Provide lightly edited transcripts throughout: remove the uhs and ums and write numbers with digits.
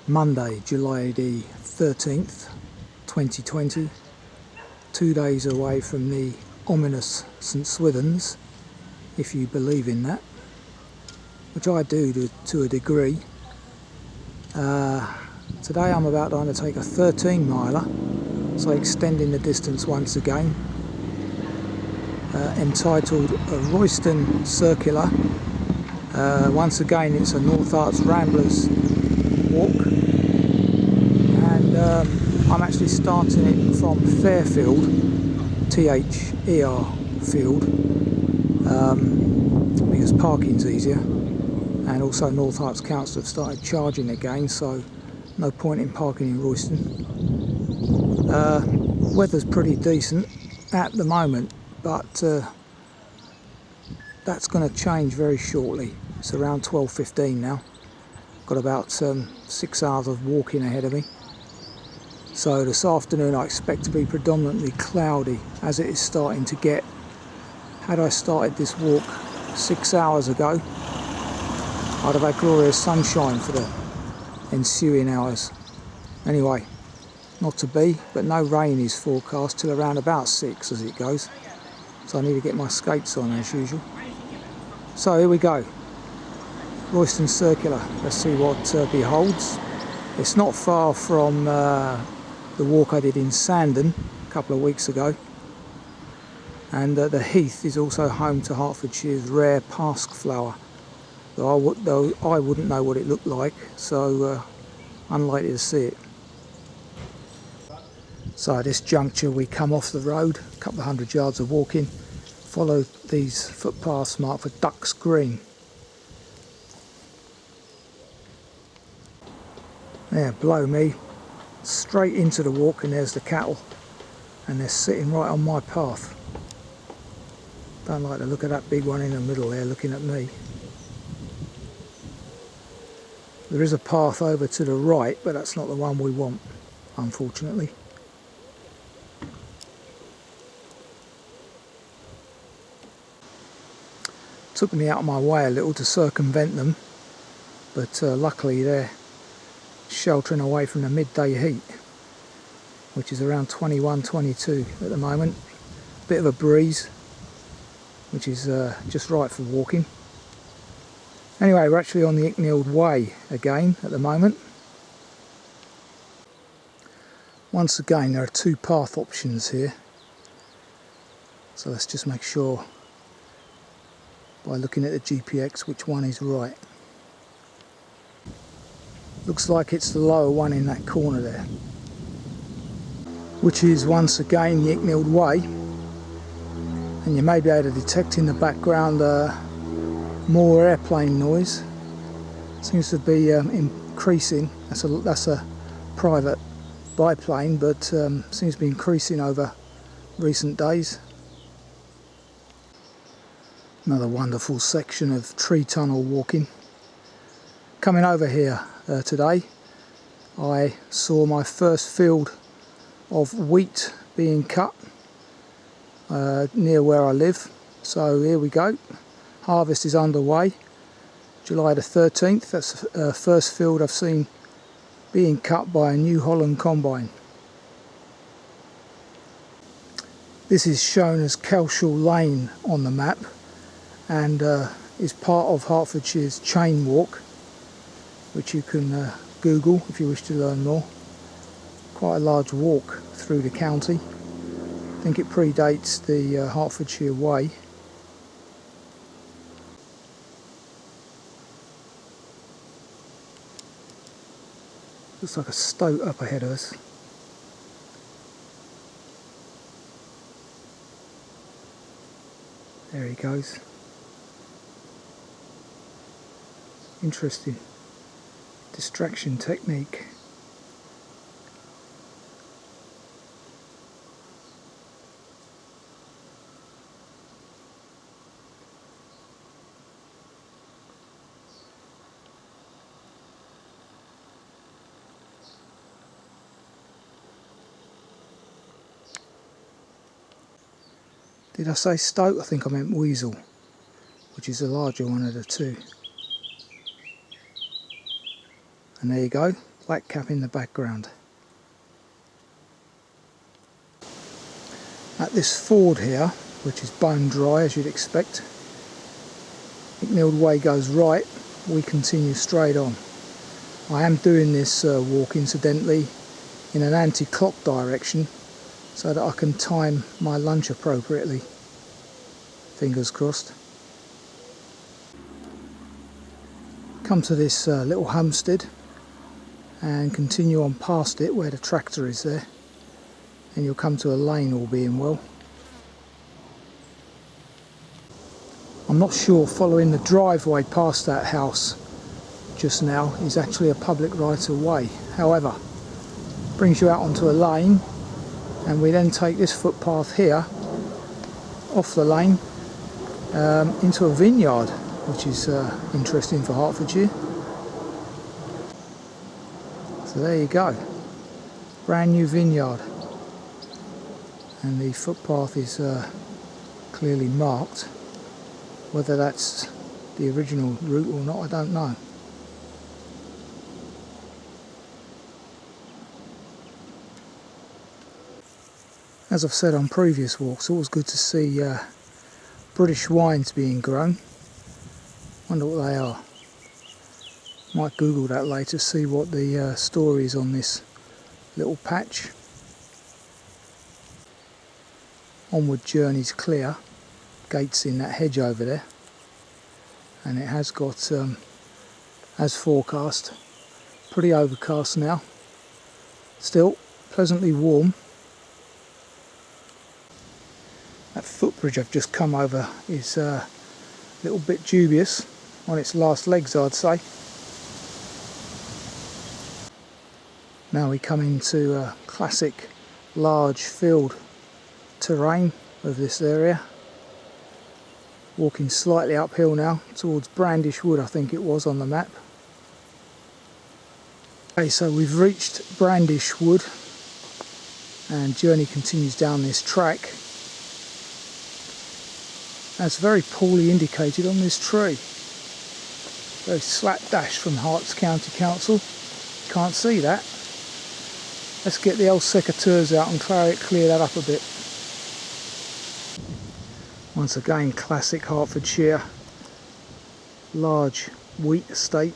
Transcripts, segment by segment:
Monday, July the 13th, 2020, 2 days away from the ominous St Swithins, if you believe in that, which I do to a degree. Today I'm about to undertake a 13 miler, so extending the distance once again, entitled Royston Circular. Once again it's a North Herts Ramblers walk, and I'm actually starting it from Therfield, Field, because parking's easier, and also North Herts Council have started charging again, so no point in parking in Royston. Weather's pretty decent at the moment, but that's going to change very shortly. It's around 12:15 now. Got about 6 hours of walking ahead of me. So this afternoon I expect to be predominantly cloudy, as it is starting to get. Had I started this walk 6 hours ago, I'd have had glorious sunshine for the ensuing hours. Anyway, not to be, but no rain is forecast till around about 6 as it goes. So I need to get my skates on as usual. So here we go. Royston Circular. Let's see what beholds. It's not far from the walk I did in Sandon a couple of weeks ago, and the heath is also home to Hertfordshire's rare pasque flower, though I wouldn't know what it looked like, so unlikely to see it. So at this juncture we come off the road, a couple of 100 yards of walking, follow these footpaths marked for Ducks Green. There, blow me, straight into the walk, and there's the cattle, and they're sitting right on my path. Don't like the look of that big one in the middle there looking at me. There is a path over to the right, but that's not the one we want, unfortunately. Took me out of my way a little to circumvent them, but luckily they're sheltering away from the midday heat, which is around 21-22 at the moment. Bit of a breeze, which is just right for walking. Anyway, we're actually on the Icknield Way again at the moment. Once again there are two path options here, so let's just make sure by looking at the GPX which one is right. Looks like it's the lower one in that corner there, which is once again the Icknield Way, and you may be able to detect in the background more airplane noise. Seems to be increasing. That's a private biplane, but seems to be increasing over recent days. Another wonderful section of tree tunnel walking. Coming over here today, I saw my first field of wheat being cut near where I live. So here we go. Harvest is underway. July the 13th. That's the first field I've seen being cut by a New Holland combine. This is shown as Kelshall Lane on the map, and is part of Hertfordshire's chain walk, which you can Google if you wish to learn more. Quite a large walk through the county. I think it predates the Hertfordshire Way. Looks like a stoat up ahead of us. There he goes. Interesting distraction technique. Did I say stoat? I think I meant weasel, which is the larger one of the two. And there you go, black cap in the background. At this ford here, which is bone dry as you'd expect, Icknield Way goes right, we continue straight on. I am doing this walk incidentally in an anti-clock direction so that I can time my lunch appropriately. Fingers crossed. Come to this little homestead and continue on past it where the tractor is there, and you'll come to a lane, all being well. I'm not sure following the driveway past that house just now is actually a public right of way. However, brings you out onto a lane, and we then take this footpath here off the lane into a vineyard, which is interesting for Hertfordshire. So there you go, brand new vineyard, and the footpath is clearly marked. Whether that's the original route or not, I don't know. As I've said on previous walks, always good to see British wines being grown. Wonder what they are. Might Google that later, see what the story is on this little patch. Onward journey's clear. Gates in that hedge over there, and it has got, as forecast, pretty overcast now. Still pleasantly warm. That footbridge I've just come over is a little bit dubious, on its last legs I'd say. Now we come into a classic large field terrain of this area. Walking slightly uphill now towards Brandish Wood, I think it was on the map. Okay, so we've reached Brandish Wood and journey continues down this track. That's very poorly indicated on this tree. Very slapdash from Herts County Council. Can't see that. Let's get the old secateurs out and clear that up a bit. Once again, classic Hertfordshire, large wheat estate.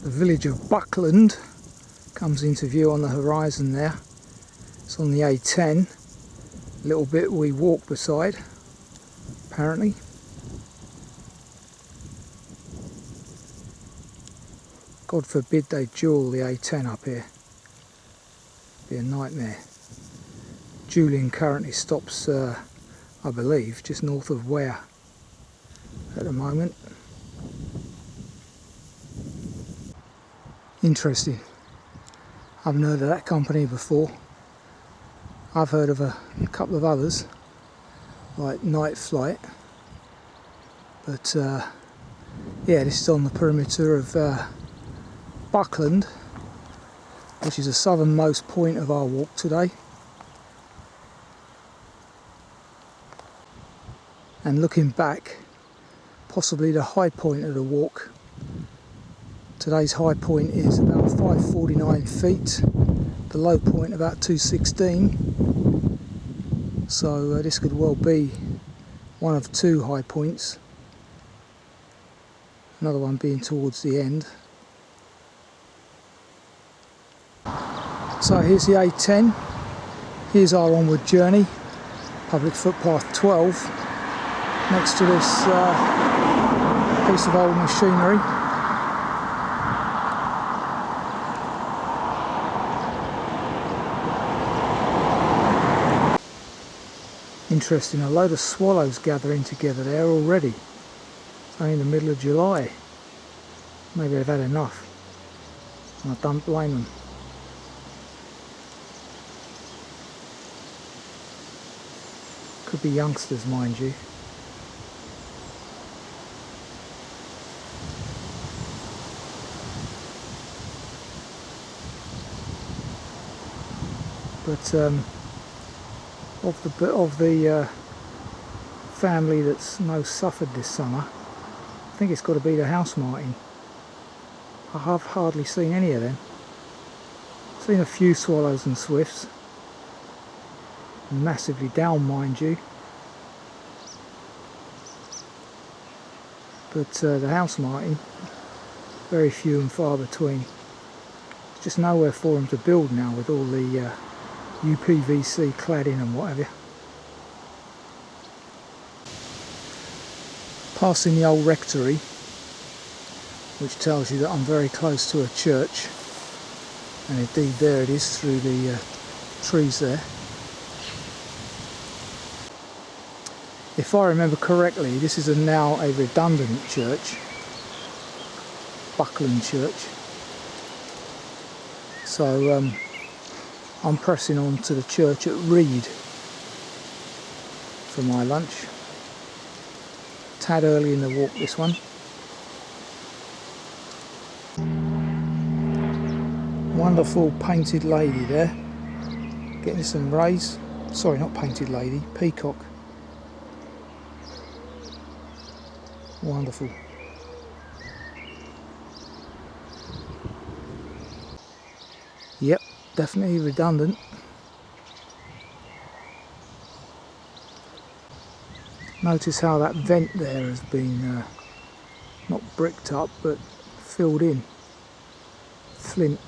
The village of Buckland comes into view on the horizon there. It's on the A10. Little bit we walk beside, apparently. God forbid they dual the A10 up here. Be a nightmare. Julian currently stops, I believe, just north of Ware at the moment. Interesting. I haven't heard of that company before. I've heard of a couple of others, like Night Flight, but yeah, this is on the perimeter of Buckland, which is the southernmost point of our walk today. And looking back, possibly the high point of the walk. Today's high point is about 549 feet, the low point about 216. So this could well be one of two high points, another one being towards the end. So here's the A10, here's our onward journey, public footpath 12, next to this piece of old machinery. Interesting, a load of swallows gathering together there already. It's only in the middle of July. Maybe they've had enough, and I don't blame them. Could be youngsters, mind you. but of the family that's most suffered this summer, I think it's got to be the house martin. I have hardly seen any of them. Seen a few swallows and swifts, massively down mind you, but the house martin, very few and far between. There's just nowhere for them to build now with all the UPVC cladding and what have you. Passing the old rectory, which tells you that I'm very close to a church, and indeed there it is through the trees there. If I remember correctly, this is now a redundant church, Buckland Church. So I'm pressing on to the church at Reed for my lunch. Tad early in the walk, this one. Wonderful painted lady there, getting some rays. Sorry, not painted lady, peacock. Wonderful. Yep, definitely redundant. Notice how that vent there has been not bricked up but filled in. Flint.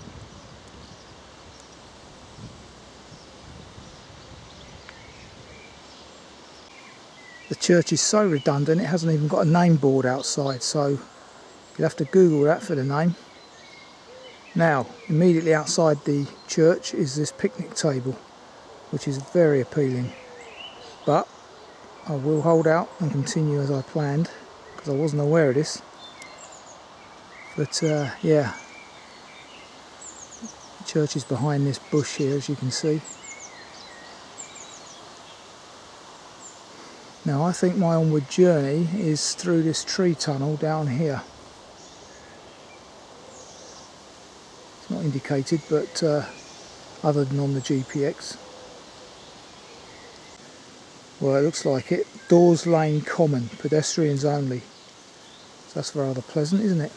The church is so redundant it hasn't even got a name board outside, so you'll have to Google that for the name. Now, immediately outside the church is this picnic table, which is very appealing, but I will hold out and continue as I planned, because I wasn't aware of this. But yeah, the church is behind this bush here, as you can see. Now I think my onward journey is through this tree tunnel down here. It's not indicated, but other than on the GPX. Well, it looks like it. Dawes Lane Common, pedestrians only. So that's rather pleasant, isn't it?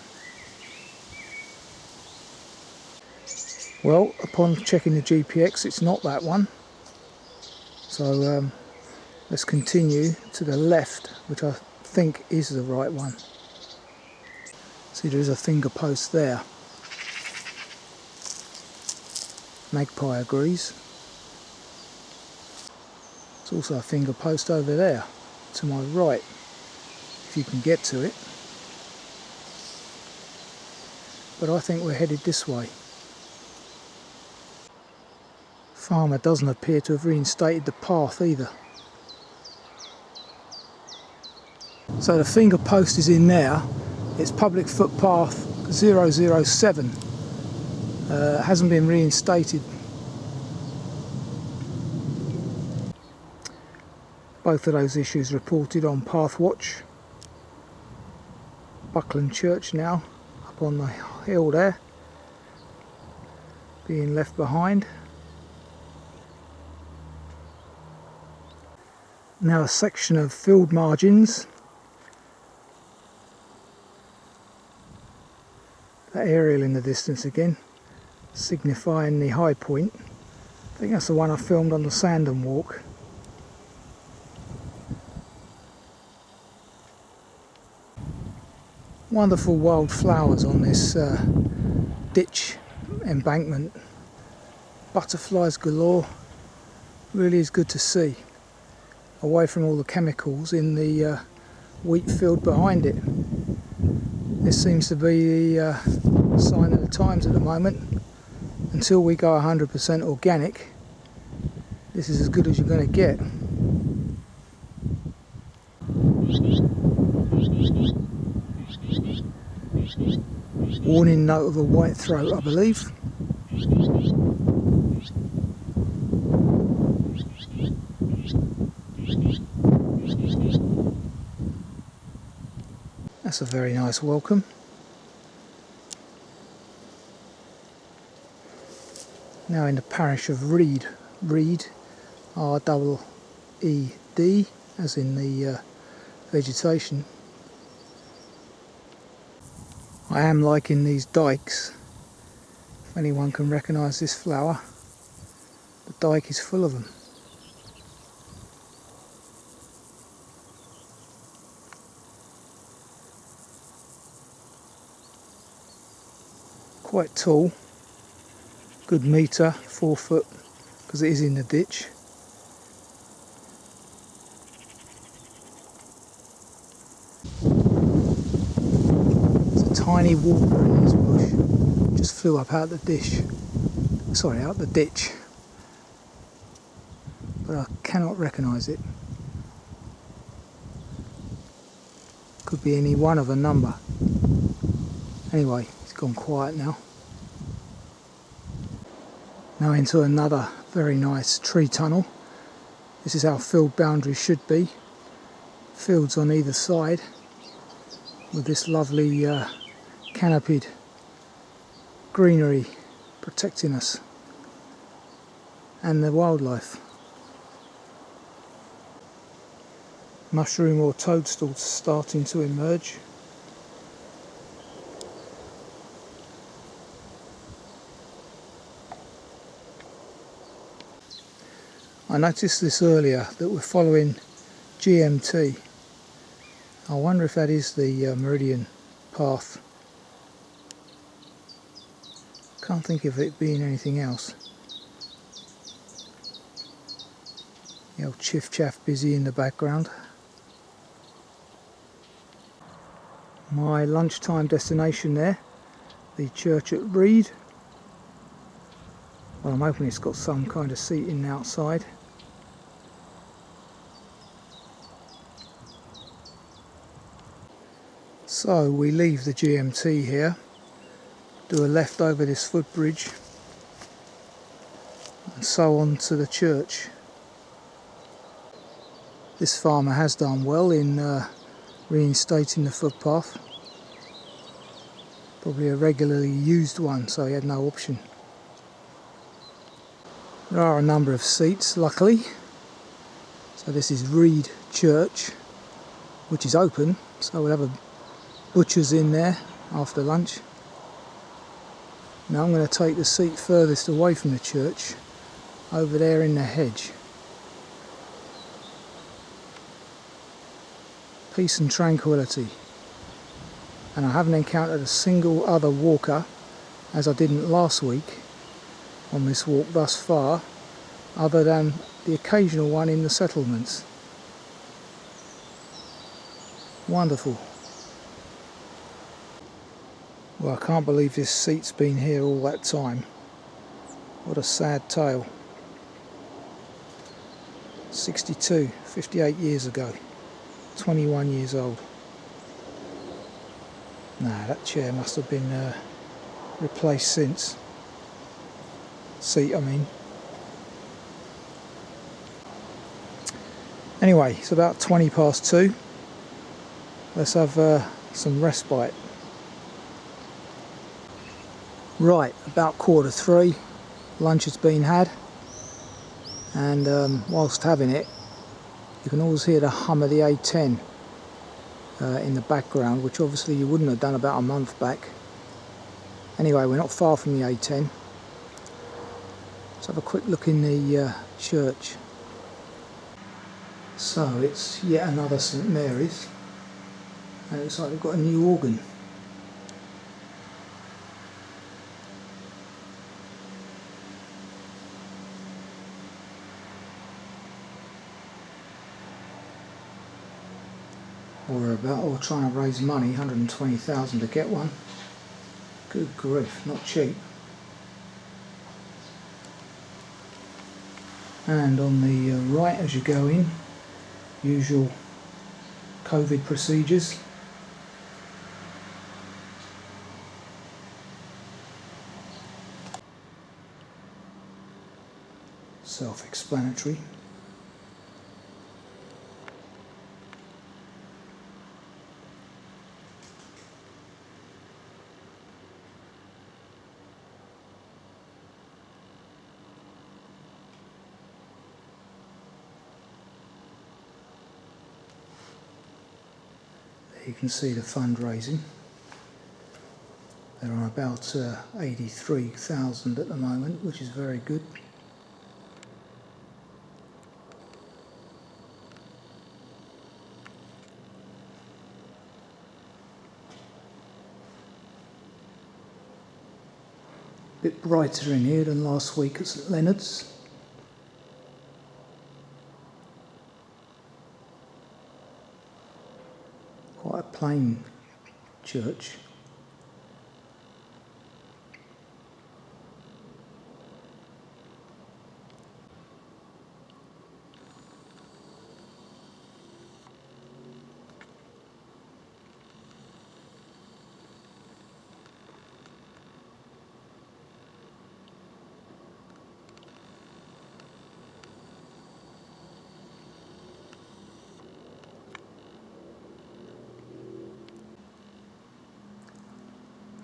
Well, upon checking the GPX, it's not that one. So let's continue to the left, which I think is the right one. See, there is a finger post there. Magpie agrees. There's also a finger post over there, to my right, if you can get to it. But I think we're headed this way. Farmer doesn't appear to have reinstated the path either. So the finger post is in there. It's public footpath 007. Hasn't been reinstated. Both of those issues reported on Pathwatch. Buckland Church now, up on the hill there, being left behind. Now a section of field margins. That aerial in the distance again, signifying the high point. I think that's the one I filmed on the Sandon Walk. Wonderful wild flowers on this ditch embankment. Butterflies galore. Really is good to see. Away from all the chemicals in the wheat field behind it. This seems to be the sign of the times at the moment. Until we go 100% organic, this is as good as you're going to get. Warning note of a white throat, I believe. That's a very nice welcome. Now in the parish of Reed, reed, R-E-E-D, as in the vegetation. I am liking these dykes. If anyone can recognise this flower, the dyke is full of them. Quite tall, good metre, 4 foot, because it is in the ditch. There's a tiny warbler in this bush, just flew up out the ditch, but I cannot recognise it. Could be any one of a number. Anyway, it's gone quiet now. Now into another very nice tree tunnel. This is how field boundaries should be. Fields on either side with this lovely canopied greenery protecting us and the wildlife. Mushroom or toadstools starting to emerge. I noticed this earlier, that we're following GMT. I wonder if that is the meridian path. Can't think of it being anything else. The old chiff chaff busy in the background. My lunchtime destination there, the church at Reed. Well, I'm hoping it's got some kind of seating outside. So we leave the GMT here, do a left over this footbridge, and so on to the church. This farmer has done well in reinstating the footpath. Probably a regularly used one, so he had no option. There are a number of seats, luckily. So this is Reed Church, which is open, so we'll have a butcher's in there after lunch. Now I'm going to take the seat furthest away from the church, over there in the hedge. Peace and tranquility. And I haven't encountered a single other walker, as I didn't last week, on this walk thus far, other than the occasional one in the settlements. Wonderful. Well, I can't believe this seat's been here all that time. What a sad tale. 58 years ago. 21 years old. Nah, that chair must have been replaced since. Seat, I mean. Anyway, it's about 20 past 2. Let's have some respite. Right, about 2:45, lunch has been had, and whilst having it, you can always hear the hum of the A10 in the background, which obviously you wouldn't have done about a month back. Anyway, we're not far from the A10. Let's have a quick look in the church. So it's yet another St Mary's, and it looks like they've got a new organ. Or trying to raise money, 120,000 to get one. Good grief, not cheap. And on the right as you go in, usual COVID procedures. Self-explanatory. You can see the fundraising. They're on about 83,000 at the moment, which is very good. A bit brighter in here than last week at St Leonard's. Quite a plain church.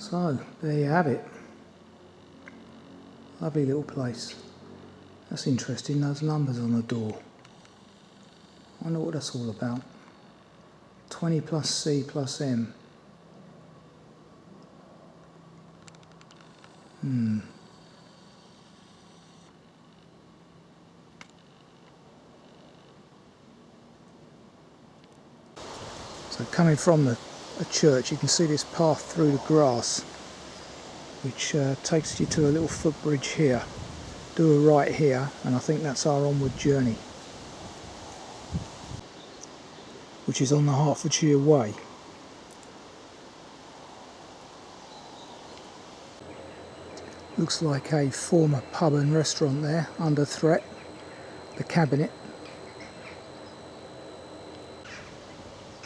So, there you have it. Lovely little place. That's interesting, those numbers on the door. I wonder what that's all about. 20 plus C plus M. So coming from a church, you can see this path through the grass, which takes you to a little footbridge here. Do a right here, and I think that's our onward journey, which is on the Hertfordshire Way. Looks like a former pub and restaurant there, under threat, the Cabinet.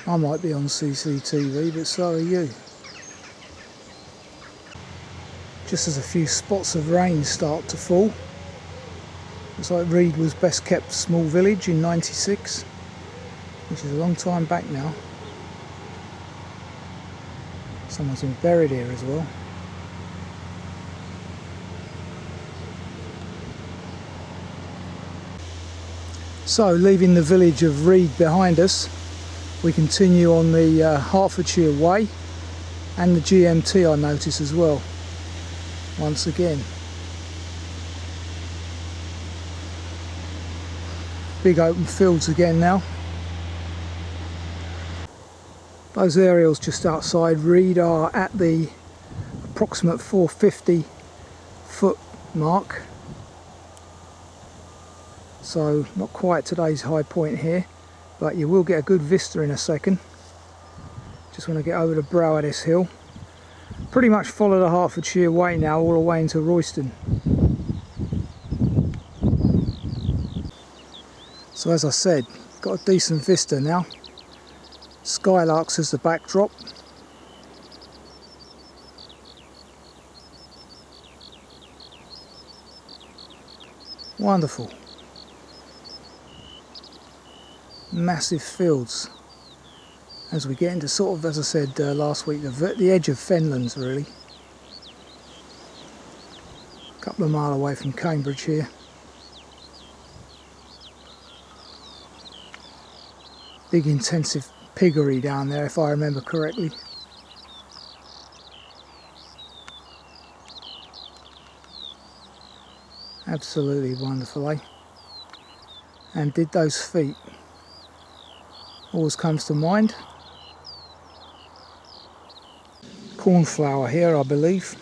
I might be on CCTV, but so are you. Just as a few spots of rain start to fall. Looks like Reed was best kept small village in '96, which is a long time back now. Someone's been buried here as well. So, leaving the village of Reed behind us, we continue on the Hertfordshire Way and the GMT, I notice as well, once again. Big open fields again now. Those aerials just outside Reed are at the approximate 450 foot mark. So not quite today's high point here, but you will get a good vista in a second. Just want to get over the brow of this hill. Pretty much follow the Hertfordshire Way now all the way into Royston. So as I said, got a decent vista now. Skylarks as the backdrop. Wonderful. Massive fields as we get into sort of, as I said last week, the edge of fenlands really. A couple of mile away from Cambridge here. Big intensive piggery down there if I remember correctly. Absolutely wonderful, eh? And did those feet always comes to mind. Cornflower here, I believe.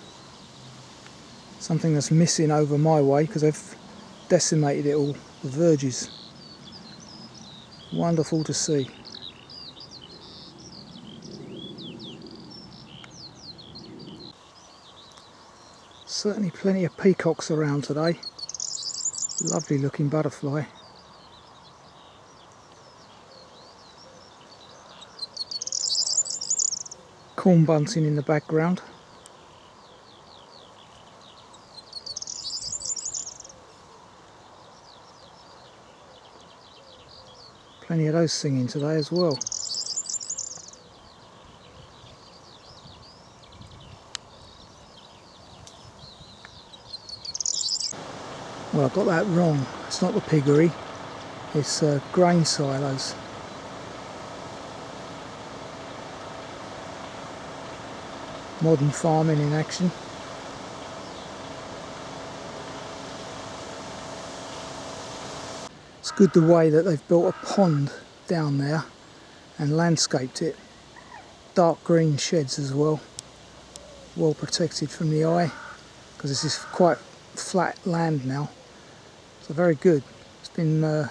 Something that's missing over my way because they've decimated it all, the verges. Wonderful to see. Certainly plenty of peacocks around today. Lovely looking butterfly. Corn bunting in the background. Plenty of those singing today as well. Well, I got that wrong. It's not the piggery, it's grain silos. Modern farming in action. It's good the way that they've built a pond down there and landscaped it. Dark green sheds as well. Well protected from the eye, because this is quite flat land now. So very good. It's been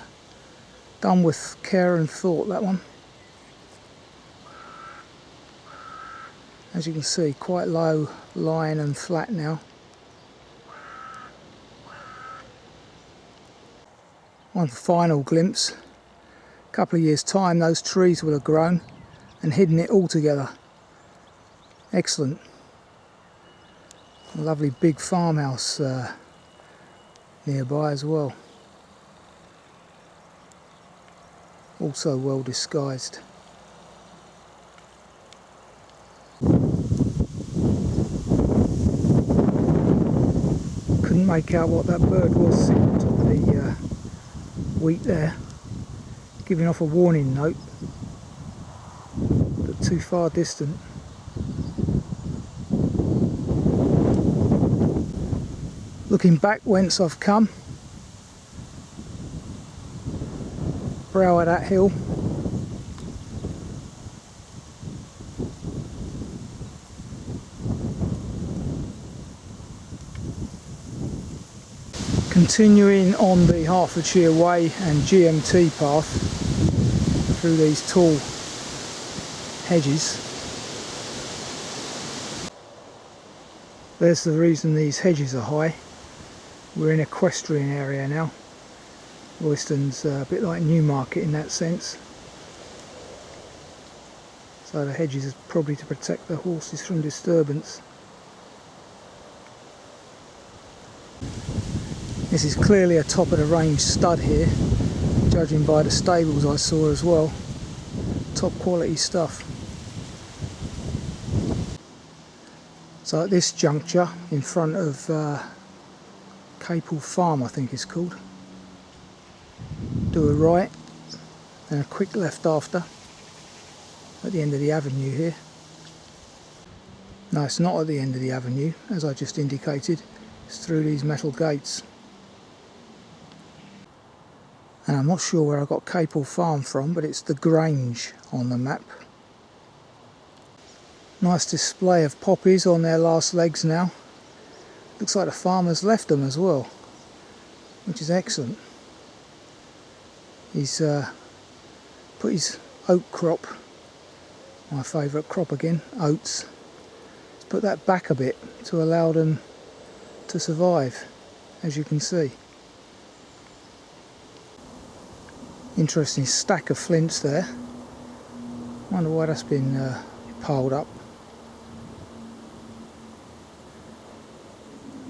done with care and thought, that one. As you can see, quite low lying and flat now. One final glimpse. A couple of years' time those trees will have grown and hidden it all together. Excellent. A lovely big farmhouse nearby as well. Also well disguised. Couldn't make out what that bird was sitting on top of the wheat there, giving off a warning note, but too far distant. Looking back whence I've come, brow of that hill, continuing on the Hertfordshire Way and GMT path through these tall hedges. There's the reason these hedges are high. We're in equestrian area now. Royston's a bit like Newmarket in that sense. So the hedges are probably to protect the horses from disturbance. This is clearly a top of the range stud here, judging by the stables I saw as well. Top quality stuff. So at this juncture, in front of Capel Farm, I think it's called, do a right and a quick left after, at the end of the avenue here. No, it's not at the end of the avenue, as I just indicated. It's through these metal gates. And I'm not sure where I got Capel Farm from, but it's the Grange on the map. Nice display of poppies on their last legs now. Looks like the farmer's left them as well, which is excellent. He's put his oat crop, my favourite crop again, oats. He's put that back a bit to allow them to survive, as you can see. Interesting stack of flints there. Wonder why that's been piled up.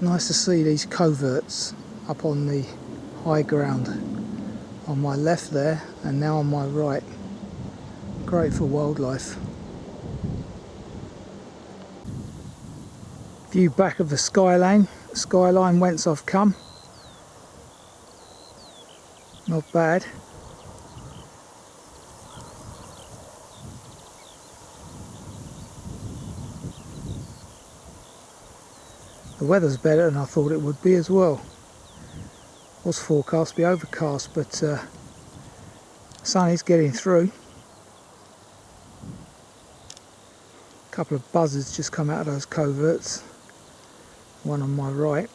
Nice to see these coverts up on the high ground on my left there and now on my right. Great for wildlife. View back of the skyline whence I've come. Not bad. The weather's better than I thought it would be as well. Was forecast to be overcast, but sun is getting through. A couple of buzzards just come out of those coverts. One on my right.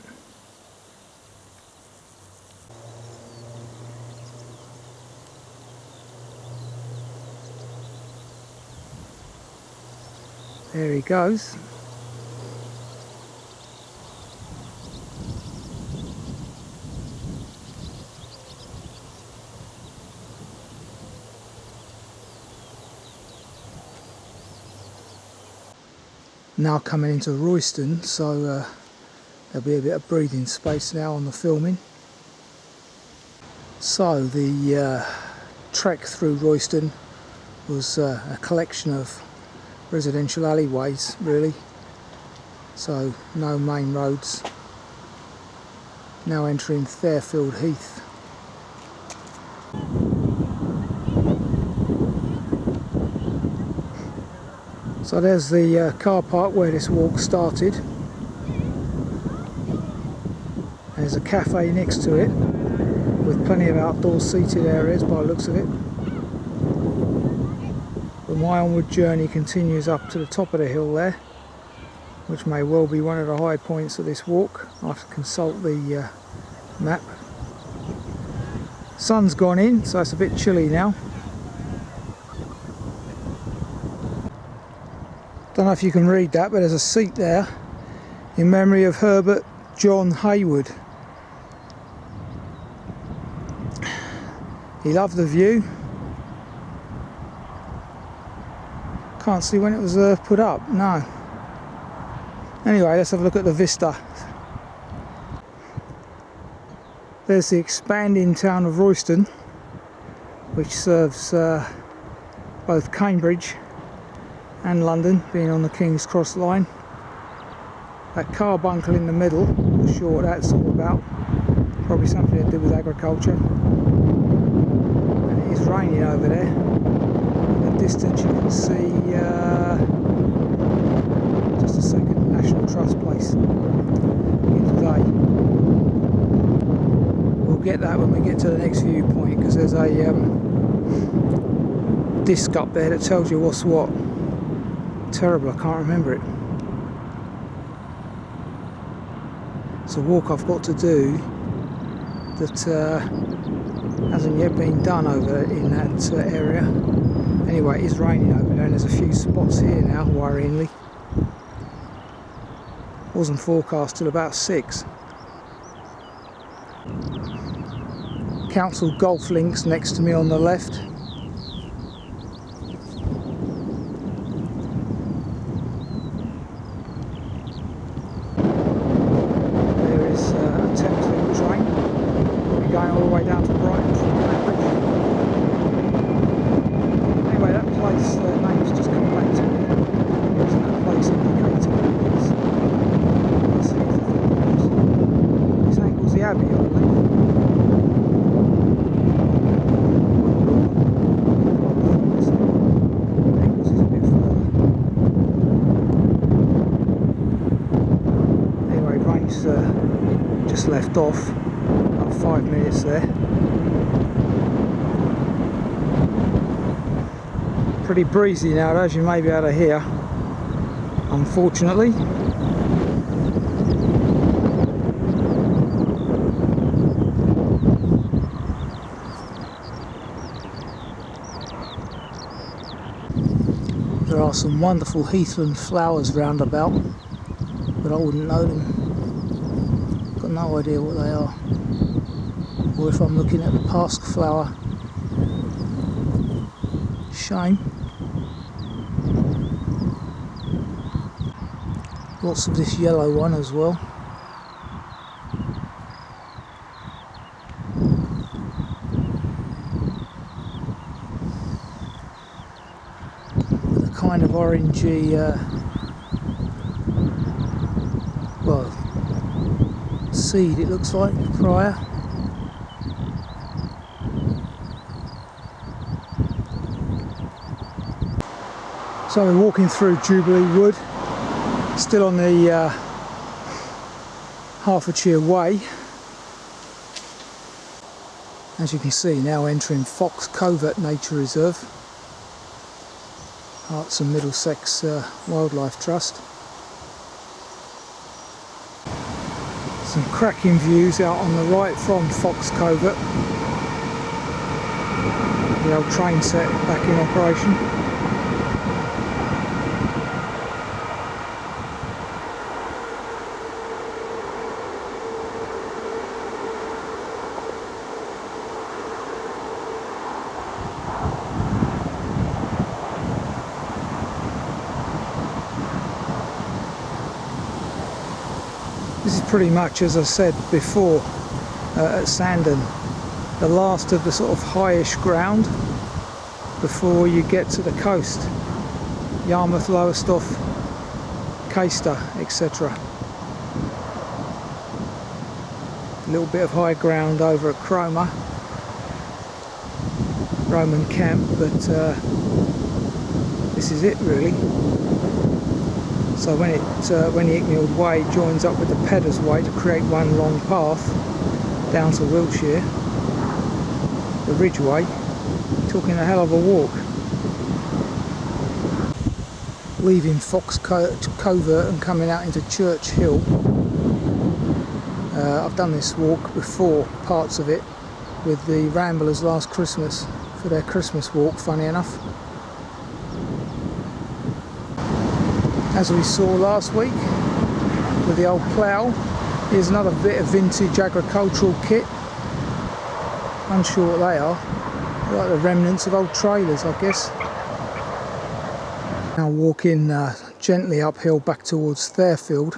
There he goes. Now coming into Royston, so there'll be a bit of breathing space now on the filming. So the trek through Royston was a collection of residential alleyways really, so no main roads. Now entering Therfield Heath. So there's the car park where this walk started. There's a cafe next to it with plenty of outdoor seated areas by the looks of it. But my onward journey continues up to the top of the hill there, which may well be one of the high points of this walk. I have to consult the map. Sun's gone in, so it's a bit chilly now. Don't know if you can read that, but there's a seat there in memory of Herbert John Haywood. He loved the view. Can't see when it was put up, no. Anyway, let's have a look at the vista. There's the expanding town of Royston, which serves both Cambridge and London, being on the King's Cross line. That carbuncle in the middle, I'm not sure what that's all about. Probably something to do with agriculture. And it is raining over there. In the distance you can see, just a second, National Trust place. Today. We'll get that when we get to the next viewpoint, because there's a disc up there that tells you what's what. Terrible, I can't remember it. It's a walk I've got to do that hasn't yet been done over in that area. Anyway, it is raining over there and there's a few spots here now, worryingly. Wasn't forecast till about 6. Council golf links next to me on the left. There is a Thameslink train. We're going all the way down to Brighton from Cambridge. Anyway, that place, the name's just come back to me. There isn't a place indicated. It's heath. This angle's the Abbey, I believe. Just left off, about 5 minutes there. Pretty breezy now, as you may be able to hear, unfortunately. There are some wonderful heathland flowers round about, but I wouldn't know them. Got no idea what they are, or if I'm looking at the pasque flower. Shame. Lots of this yellow one as well. With a kind of orangey, well, seed it looks like prior. So we're walking through Jubilee Wood, still on the Hertfordshire Way. As you can see, now entering Fox Covert Nature Reserve, Herts and Middlesex Wildlife Trust. Some cracking views out on the right from Fox Covert. The old train set back in operation. This is pretty much, as I said before, at Sandon, the last of the sort of highish ground before you get to the coast. Yarmouth, Lowestoft, Caister, etc. A little bit of high ground over at Cromer, Roman camp, but this is it really. So when the Icknield Way joins up with the Peddars Way to create one long path down to Wiltshire, the Ridgeway, talking a hell of a walk. Leaving Fox Covert and coming out into Church Hill. I've done this walk before, parts of it, with the Ramblers last Christmas for their Christmas walk, funny enough. As we saw last week with the old plough, here's another bit of vintage agricultural kit. Unsure what they are, like the remnants of old trailers, I guess. Now walking gently uphill back towards Therfield.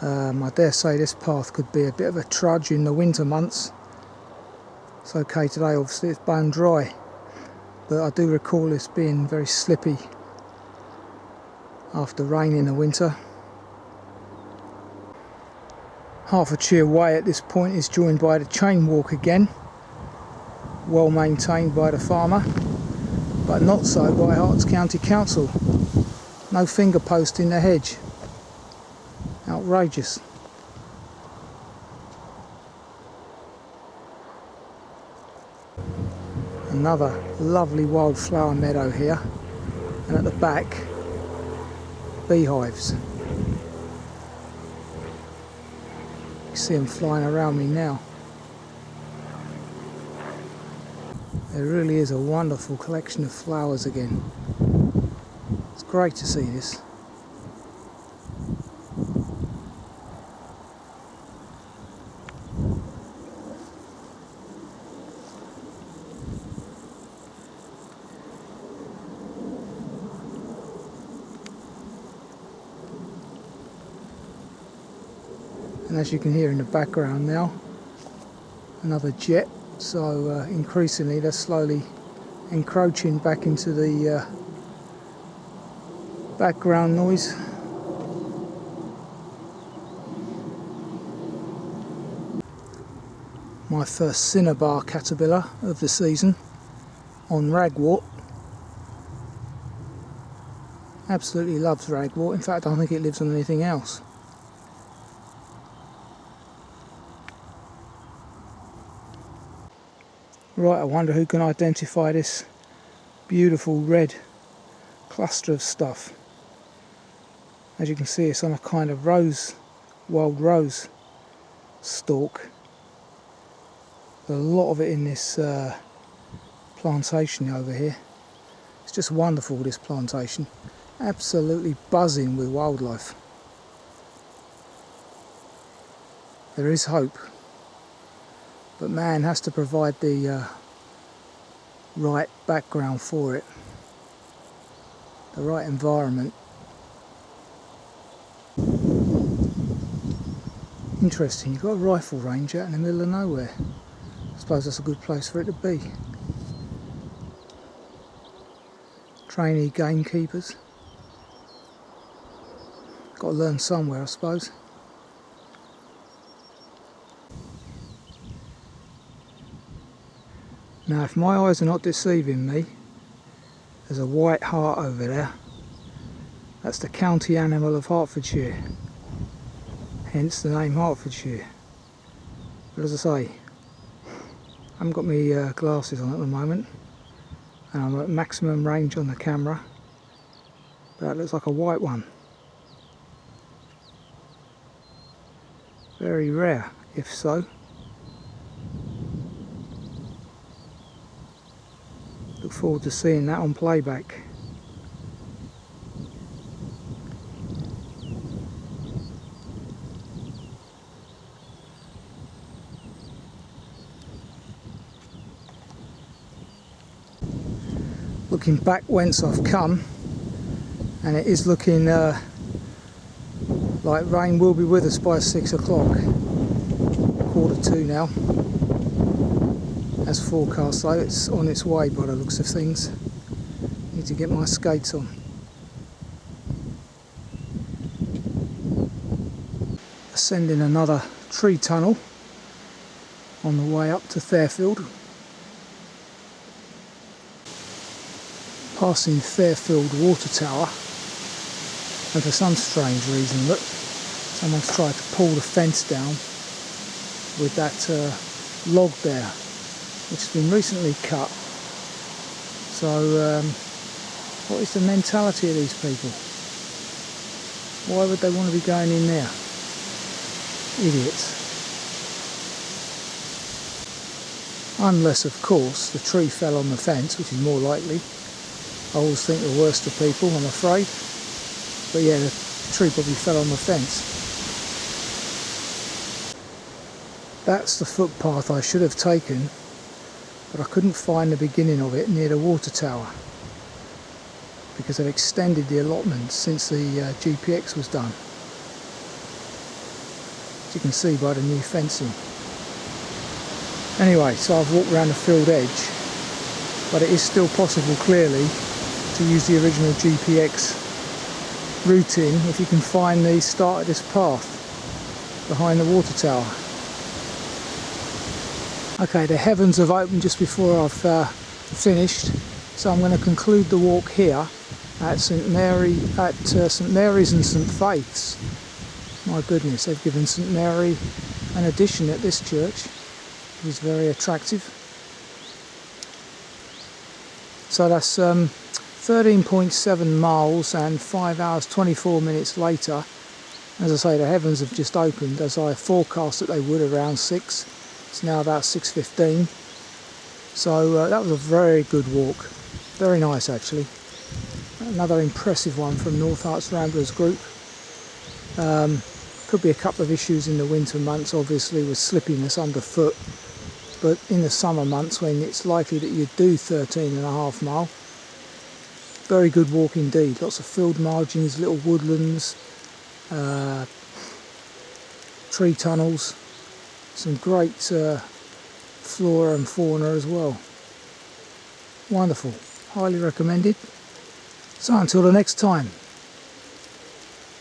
I dare say this path could be a bit of a trudge in the winter months. It's okay today, obviously it's bone dry, but I do recall this being very slippy after rain in the winter. Hertfordshire Way at this point is joined by the chain walk again, well maintained by the farmer, but not so by Herts County Council. No finger post in the hedge. Outrageous. Another lovely wildflower meadow here, and at the back, beehives. You see them flying around me now. There really is a wonderful collection of flowers again. It's great to see this. And as you can hear in the background now, another jet, so increasingly they're slowly encroaching back into the background noise. My first cinnabar caterpillar of the season on ragwort. Absolutely loves ragwort, in fact I don't think it lives on anything else. Right, I wonder who can identify this beautiful red cluster of stuff. As you can see, it's on a kind of rose, wild rose stalk. There's a lot of it in this plantation over here. It's just wonderful, this plantation. Absolutely buzzing with wildlife. There is hope. But man has to provide the right background for it, the right environment. Interesting, you've got a rifle range out in the middle of nowhere. I suppose that's a good place for it to be. Trainee gamekeepers. Got to learn somewhere, I suppose. Now, if my eyes are not deceiving me, there's a white hart over there. That's the county animal of Hertfordshire, hence the name Hertfordshire. But as I say, I haven't got my glasses on at the moment, and I'm at maximum range on the camera, but that looks like a white one. Very rare, if so. Look forward to seeing that on playback. Looking back whence I've come, and it is looking like rain will be with us by 6 o'clock. 1:45 now. As forecast though, it's on its way by the looks of things. Need to get my skates on. Ascending another tree tunnel on the way up to Therfield. Passing Therfield water tower. And for some strange reason, look, someone's tried to pull the fence down with that log there, which has been recently cut. So what is the mentality of these people? Why would they want to be going in there? Idiots. Unless, of course, the tree fell on the fence, which is more likely. I always think the worst of people, I'm afraid. But yeah, the tree probably fell on the fence. That's the footpath I should have taken, but I couldn't find the beginning of it near the water tower, because I've extended the allotment since the GPX was done, as you can see by the new fencing. Anyway, so I've walked around the field edge, but it is still possible clearly to use the original GPX routing if you can find the start of this path behind the water tower. Okay, the heavens have opened just before I've finished, so I'm going to conclude the walk here at St Mary's and St Faith's. My goodness, they've given St Mary an addition at this church. It is very attractive. So that's 13.7 miles and 5 hours 24 minutes later. As I say, the heavens have just opened as I forecast that they would around 6. It's now about 6:15. So that was a very good walk. Very nice actually. Another impressive one from North Herts Ramblers group. Could be a couple of issues in the winter months, obviously, with slippiness underfoot. But in the summer months, when it's likely that you do 13.5 mile, very good walk indeed. Lots of field margins, little woodlands, tree tunnels, some great flora and fauna as well. Wonderful, highly recommended. So until the next time.